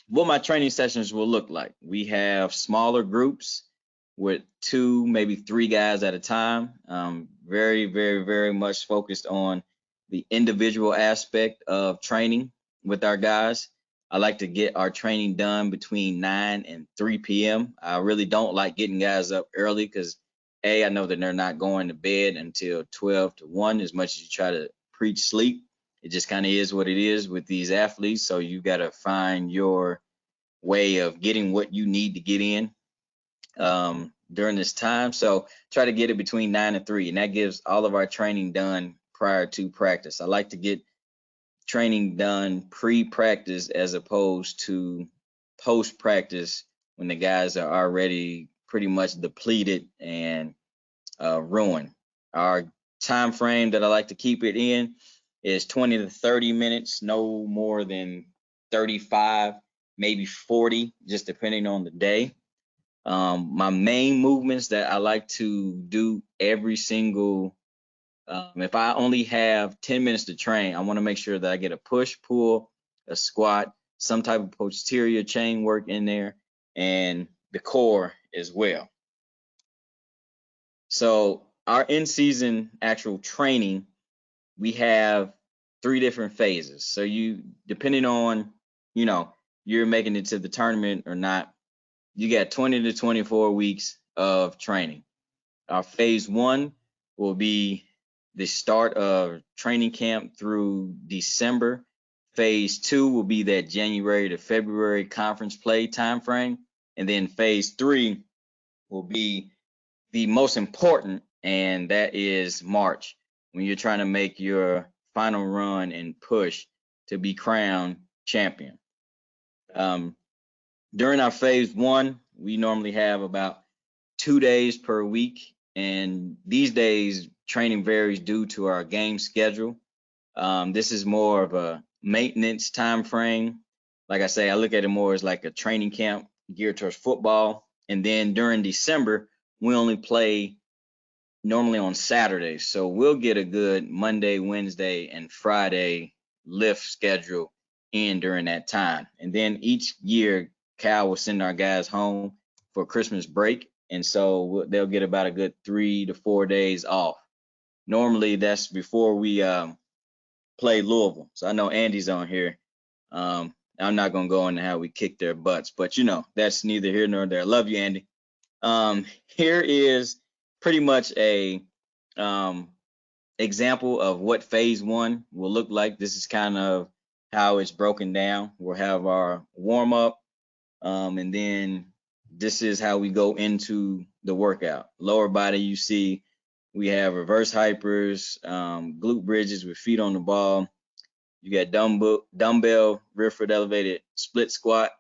What my training sessions will look like. We have smaller groups with 2, maybe 3 guys at a time. Very, very, very much focused on the individual aspect of training with our guys. I like to get our training done between 9 and 3 p.m. I really don't like getting guys up early because I know that they're not going to bed until 12 to 1 as much as you try to preach sleep. It just kind of is what it is with these athletes. So you got to find your way of getting what you need to get in during this time. So try to get it between 9 and 3, and that gives all of our training done prior to practice. I like to get training done pre-practice as opposed to post-practice when the guys are already pretty much depleted and ruined. Our time frame that I like to keep it in is 20 to 30 minutes, no more than 35, maybe 40, just depending on the day. My main movements that I like to do every single, if I only have 10 minutes to train, I want to make sure that I get a push, pull, a squat, some type of posterior chain work in there, and the core as well. So our in-season actual training, we have 3 different phases. So depending on, you're making it to the tournament or not, you got 20 to 24 weeks of training. Our phase 1 will be the start of training camp through December. Phase 2 will be that January to February conference play timeframe. And then phase 3 will be the most important, and that is March, when you're trying to make your final run and push to be crowned champion. During our phase 1, we normally have about 2 days per week, and these days training varies due to our game schedule. This is more of a maintenance time frame. Like I say, I look at it more as like a training camp geared towards football. And then during December, we only play normally on Saturdays. So we'll get a good Monday, Wednesday, and Friday lift schedule in during that time. And then each year, Cal will send our guys home for Christmas break. And so they'll get about a good 3 to 4 days off. Normally that's before we play Louisville. So I know Andy's on here. I'm not going to go into how we kick their butts, but that's neither here nor there. Love you, Andy. Here is pretty much a example of what phase 1 will look like. This is kind of how it's broken down. We'll have our warm up, and then this is how we go into the workout. Lower body, you see we have reverse hypers, glute bridges with feet on the ball. You got dumbbell rear foot elevated split squat.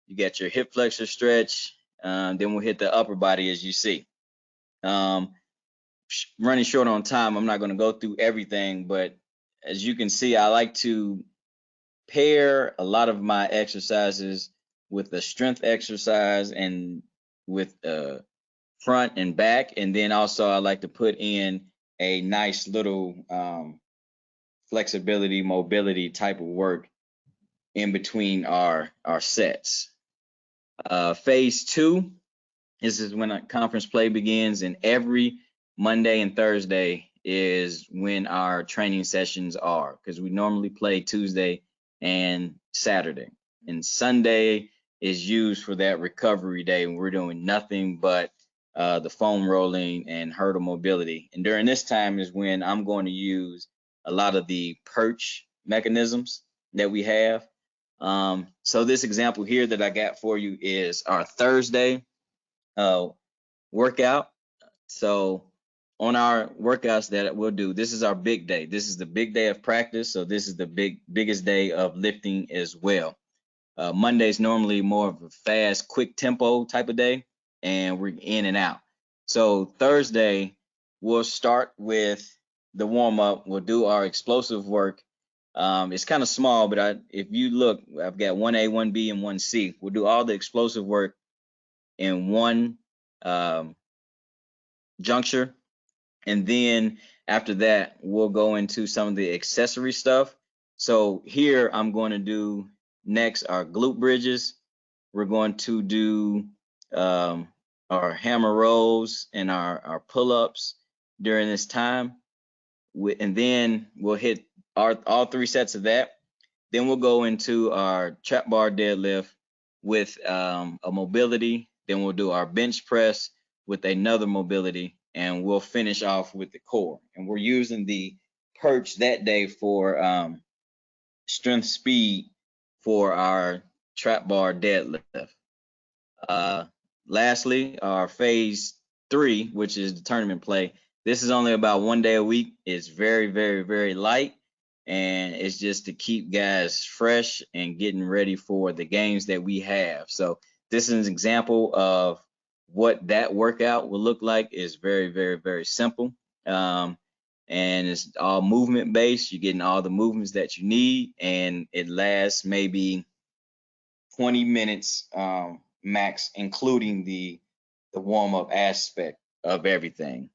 You got your hip flexor stretch. Then we'll hit the upper body, as you see. Running short on time, I'm not going to go through everything, but as you can see, I like to pair a lot of my exercises with a strength exercise and with front and back. And then also I like to put in a nice little flexibility, mobility type of work in between our sets. Phase 2, this is when a conference play begins, and every Monday and Thursday is when our training sessions are, because we normally play Tuesday and Saturday, and Sunday is used for that recovery day when we're doing nothing but the foam rolling and hurdle mobility. And during this time is when I'm going to use a lot of the perch mechanisms that we have. So this example here that I got for you is our Thursday workout. So on our workouts that we'll do, this is our big day. This is the big day of practice. So this is the biggest day of lifting as well. Monday is normally more of a fast, quick tempo type of day, and we're in and out. So Thursday, we'll start with the warm up. We'll do our explosive work. It's kind of small, but if you look, I've got 1A, 1B, and 1C. We'll do all the explosive work in one juncture. And then after that, we'll go into some of the accessory stuff. So here I'm going to do Next are glute bridges. We're going to do our hammer rows and our pull-ups during this time. And then we'll hit all 3 sets of that. Then we'll go into our trap bar deadlift with a mobility. Then we'll do our bench press with another mobility, and we'll finish off with the core. And we're using the perch that day for strength speed for our trap bar deadlift. Lastly, our phase 3, which is the tournament play. This is only about 1 day a week. It's very, very, very light, and it's just to keep guys fresh and getting ready for the games that we have. So this is an example of what that workout will look like. It's very, very, very simple. And it's all movement based. You're getting all the movements that you need, and it lasts maybe 20 minutes max, including the warm up aspect of everything.